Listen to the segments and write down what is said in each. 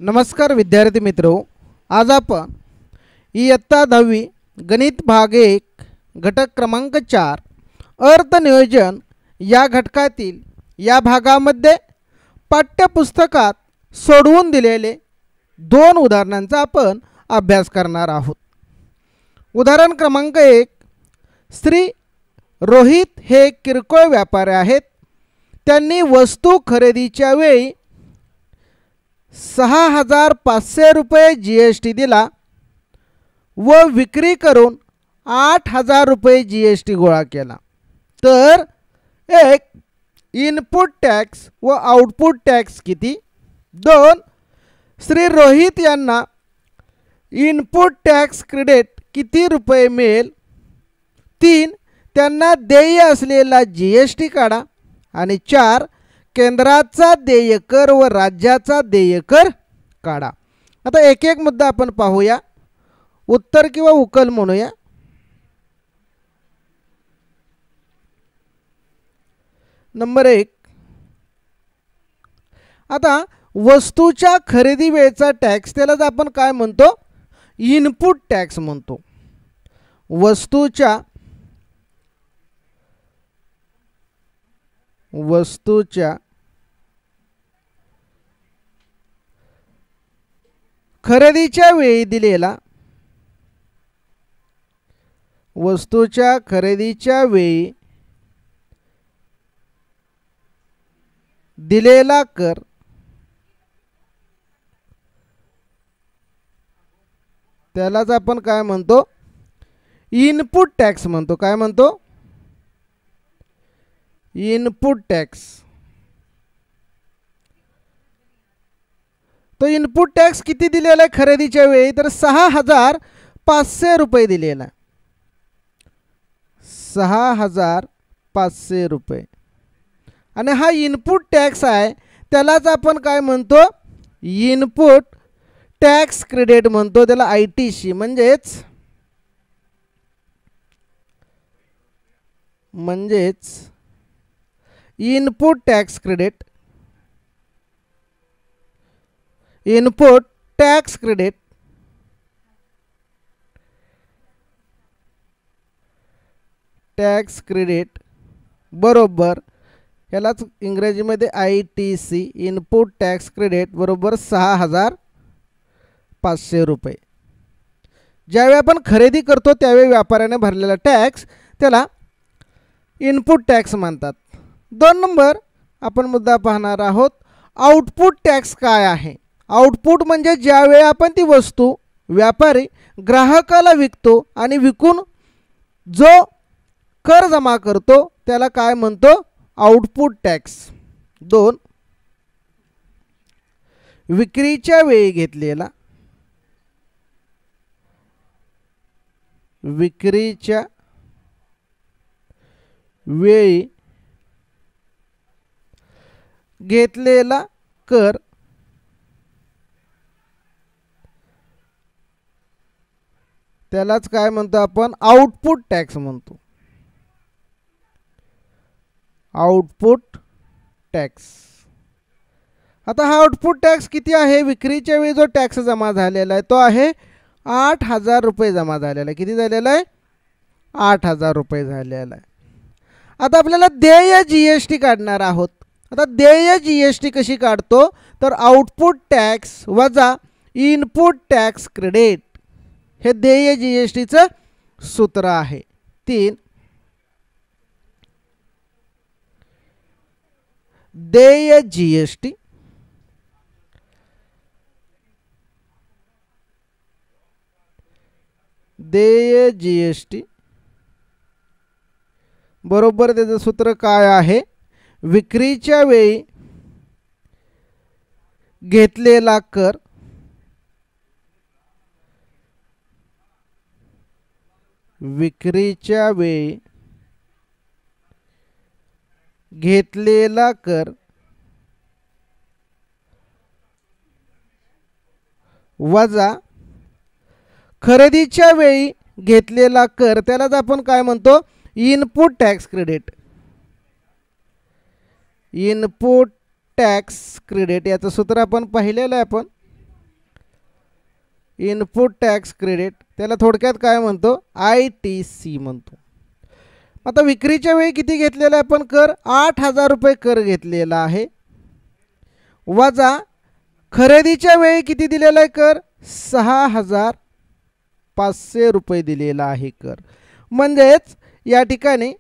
नमस्कार विद्यार्थी मित्रों, आज आपण इयत्ता 10वी गणित भाग 1 घटक क्रमांक 4 अर्थनियोजन या घटकातील या भागामध्ये पाठ्यपुस्तकात सोडवून दिलेले दोन उदाहरणांचा आपण अभ्यास करणार आहोत। उदाहरण क्रमांक 1, श्री रोहित हे किरकोळ व्यापारी आहेत। त्यांनी वस्तू खरेदीच्या वेळी 6,500 रुपये GST दिला व विक्री करून 8,000 रुपये GST गोळा केला, तर एक इनपुट टॅक्स व आउटपुट टॅक्स किती? 2 श्री रोहित यांना इनपुट टॅक्स क्रेडिट किती रुपये मिळेल? 3 त्यांना देय असलेला GST काढा आणि 4 केंद्राचा देय कर व राज्याचा देय कर काढा। आता एक एक मुद्दा आपण पाहूया, उत्तर किंवा उकल म्हणूया। नंबर 1, आता वस्तूच्या खरेदी वेळेचा टॅक्स त्यालाच आपण काय म्हणतो? इनपुट टॅक्स म्हणतो। वस्तूच्या खरेदीच्या वेळी दिलेला दिलेला कर त्यालाच आपण काय म्हणतो? इनपुट टॅक्स म्हणतो। काय म्हणतो? Input tax. तो इनपुट टॅक्स किती दिलेला आहे खरेदीच्या वेळी? तर 6,500 रुपये दिलेला आहे। 6,500 रुपये आणि हा इनपुट टॅक्स आहे, त्यालाच आपण काय म्हणतो? इनपुट टॅक्स क्रेडिट म्हणतो, त्याला ITC म्हणजेच input tax credit. Input tax credit बरोबर यालाच इंग्रजीमध्ये ITC इनपुट टॅक्स क्रेडिट बरोबर 6,500 रुपये। ज्यावेळी आपण खरेदी करतो त्यावेळी व्यापाऱ्याने भरलेला टॅक्स त्याला इनपुट टॅक्स म्हणतात। 2 नंबर आपण मुद्दा पाहणार आहोत, आउटपुट टॅक्स काय आहे? आउटपुट म्हणजे ज्यावेळी आपण ती वस्तू व्यापारी ग्राहकाला विकतो आणि विकून जो कर जमा करतो त्याला काय म्हणतो? Output tax. 2 विक्रीच्या वेळी घेतलेला कर त्यालाच काय म्हणतो आपण? आउटपुट टॅक्स म्हणतो। Output tax. आता हा आउटपुट टॅक्स किती आहे? विक्रीच्या वेळी जो टॅक्स जमा झालेला आहे तो आहे 8,000 रुपये जमा झालेला आहे। किती झालेला आहे? 8,000 रुपये झालेला आहे। आता आपल्याला देय GST काढणार आहोत। आता देय GST कशी काढतो? तर आउटपुट टॅक्स वजा इनपुट टॅक्स क्रेडिट हे देय GST चं सूत्र आहे। 3 देय GST बरोबर त्याचं सूत्र काय आहे? विक्रीच्या वेळी घेतलेला कर वजा खरेदीच्या वेळी घेतलेला कर त्यालाच आपण काय म्हणतो? Input tax credit. Input tax credit याचं सूत्र आपण पाहिलेलं आहे। आपण इनपुट टॅक्स क्रेडिट, त्याला थोडक्यात काय म्हणतो, ITC म्हणतो. आता विक्रीच्या वेळी किती घेतलेला आहे आपण कर, 8,000 रुपये कर घेतलेला आहे, वजा खरेदीच्या वेळी किती दिलेला आहे कर, 6,500 रुपये दिलेला आहे कर. म्हणजेच या ठिकाणी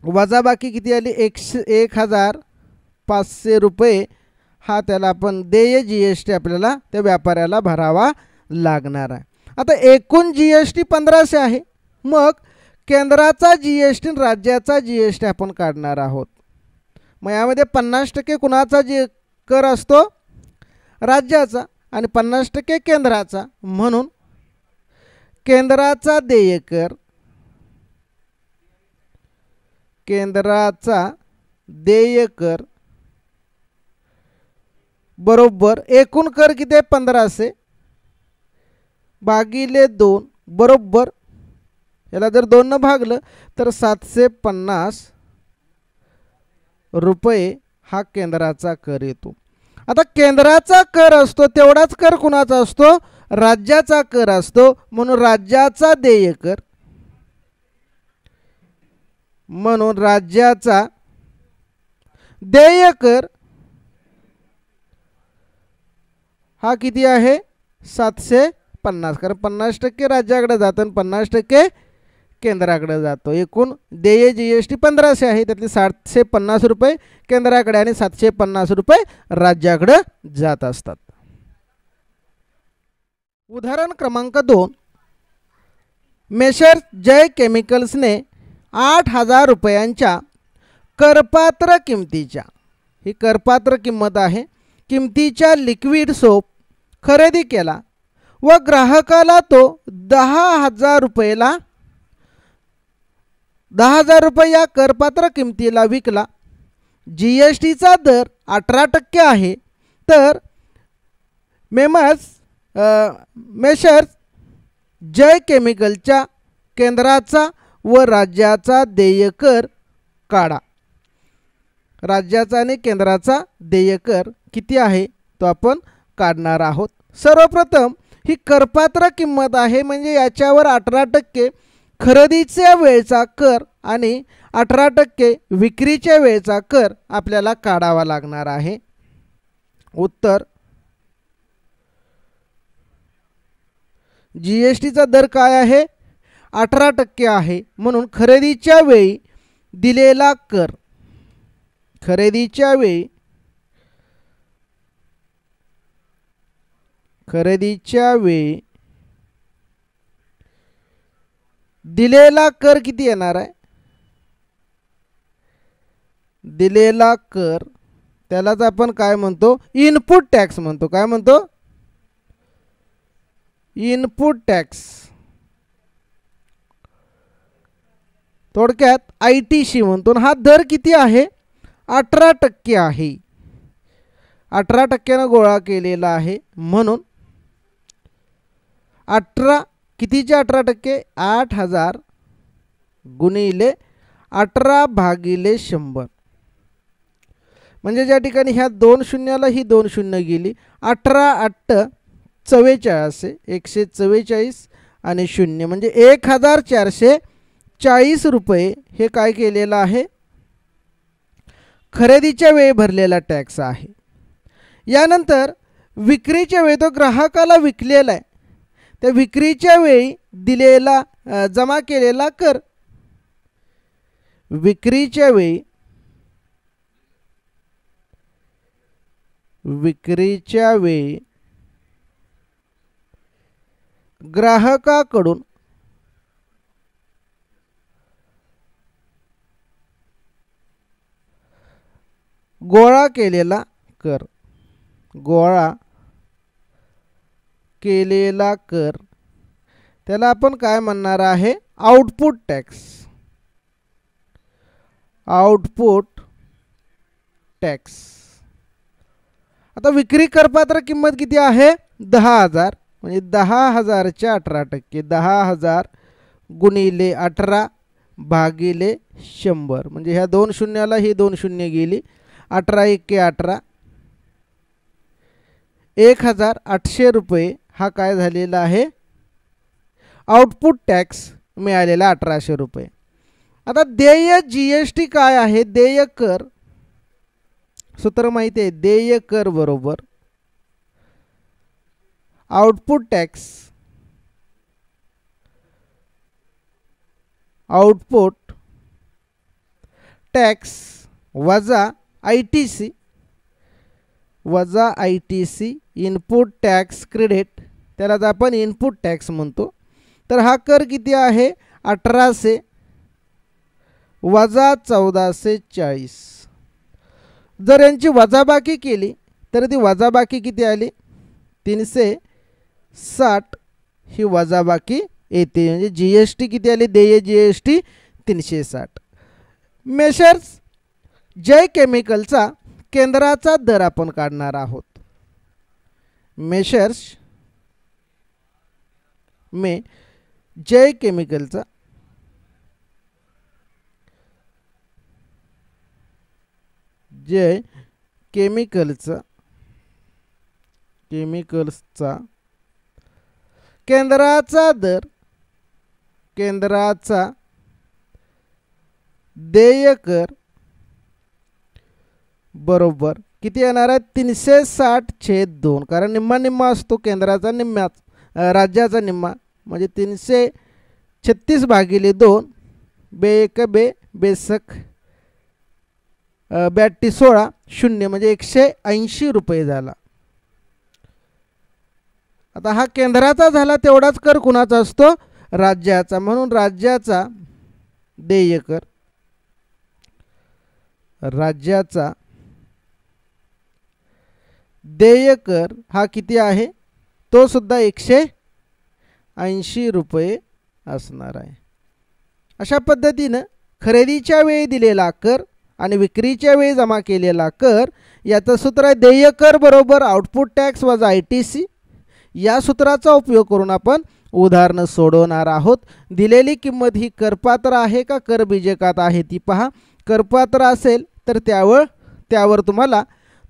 वजाबाकी किती आली, 1,500 रुपये हा त्याला आपण देय GST आपल्याला त्या व्यापाऱ्याला भरावा लागणार आहे. आता एकूण GST 1500 आहे. मग केंद्राचा GST आणि राज्याचा GST आपण काढणार आहोत. मग यामध्ये 50% कुणाचा कर असतो, राज्याचा, आणि 50% केंद्राचा. म्हणून केंद्राचा देय कर, केंद्राचा देय कर बरोबर एकूण कर किती आहे 1500 भागिले 2 बरोबर, याला जर 2 न भागलं तर 750 रुपये हा केंद्राचा कर येतो. आता केंद्राचा कर असतो तेवढाच कर कुणाचा असतो, राज्याचा कर असतो. म्हणून राज्याचा देय कर, म्हणून राज्याचा देय कर हा किती आहे 750, कारण 50% राज्याकडे जातं आणि 50% केंद्राकडे जातो. एकूण देय GST 1500 आहे, त्यातले 750 रुपये केंद्राकडे आणि 750 रुपये राज्याकडे जात असतात. उदाहरण क्रमांक 2, मेसर्स जय केमिकल्सने 8,000 रुपयांच्या करपात्र किमतीच्या, ही करपात्र किंमत आहे, किमतीच्या लिक्विड सोप खरेदी केला व ग्राहकाला तो 10,000 रुपयाला 10,000 रुपये या करपात्र किमतीला विकला. GSTचा दर 18% आहे. तर मेसर्स जय केमिकलच्या केंद्राचा व राज्याचा देय कर काढा. राज्याचा आणि केंद्राचा देय कर किती आहे तो आपण काढणार आहोत. सर्वप्रथम ही करपात्र किंमत आहे, म्हणजे याच्यावर 18% खरेदीच्या वेळचा कर आणि 18% विक्रीच्या वेळचा कर आपल्याला काढावा लागणार आहे. उत्तर, GSTचा दर काय आहे 18% आहे. म्हणून खरेदीच्या वेळी दिलेला कर, खरेदीच्या वेळी दिलेला कर किती येणार आहे, दिलेला कर त्यालाच आपण काय म्हणतो, इनपुट टॅक्स म्हणतो. काय म्हणतो, इनपुट टॅक्स, थोडक्यात ITC म्हणतो. हा दर किती आहे 18% आहे, 18% गोळा केलेला आहे. म्हणून 18 कितीचे 18%, 8,000 गुणिले 18 भागिले 100, म्हणजे ज्या ठिकाणी ह्या 2 शून्याला ही 2 शून्य गेली, 18 44 144 आणि 0 म्हणजे 1,440 रुपये हे काय केलेलं आहे, खरेदीच्या वेळी भरलेला टॅक्स आहे. यानंतर विक्रीच्या वेळी तो ग्राहकाला विकलेला आहे, त्या विक्रीच्या वेळी दिलेला जमा केलेला कर, विक्रीच्या वेळी ग्राहकाकडून गोळा केलेला कर, गोळा केलेला कर त्याला आपण काय म्हणणार आहे, आउटपुट टॅक्स, आउटपुट टॅक्स. आता विक्री करपात्र किंमत किती आहे 10,000, म्हणजे 10,000च्या 18%, 10,000 गुणिले 18 भागिले 100, म्हणजे ह्या 2 शून्याला ही 2 शून्य गेली, 18 1 18, 1,800 रुपये हा काय झालेला आहे, आउटपुट टॅक्स मिळालेला 1800 रुपये. आता देय GST काय आहे, देय कर सूत्र माहिती आहे, देय कर बरोबर आउटपुट टॅक्स, आउटपुट टॅक्स वजा ITC, वजा ITC इनपुट टॅक्स क्रेडिट, त्यालाच आपण इनपुट टॅक्स म्हणतो. तर हा कर किती आहे, 1800 वजा 1440. जर यांची वजाबाकी केली तर ती वजाबाकी किती आली, 360 ही वजाबाकी येते. म्हणजे GST किती आली, देय GST 360. मेशर्स जय केमिकलचा केंद्राचा दर आपण काढणार आहोत. मेशर्स में जय केमिकलचा केमिकलचा केंद्राचा दर, केंद्राचा देय कर बरोबर किती येणार आहे, 360/2. कारण निम्मा निम्मा असतो केंद्राचा, निम्मा राज्याचा निम्मा, म्हणजे 336/2. बे एक बे बेसक 82 16 0 म्हणजे 180 रुपये झाला. आता हा केंद्राचा झाला, तेवढाच कर कुणाचा असतो, राज्याचा. म्हणून राज्याचा देय कर, राज्याचा देय कर हा किती आहे, तो सुद्धा 180 रुपये असणार आहे. अशा पद्धतीनं खरेदीच्या वेळी दिलेला कर आणि विक्रीच्या वेळी जमा केलेला कर याचं सूत्र आहे देय कर बरोबर आउटपुट टॅक्स वजा ITC. या सूत्राचा उपयोग करून आपण उदाहरणं सोडवणार आहोत. दिलेली किंमत ही करपात्र आहे का कर बीजकात आहे ती पहा. करपात्र असेल तर त्यावर तुम्हाला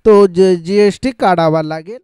तो GST काढावा लागेल.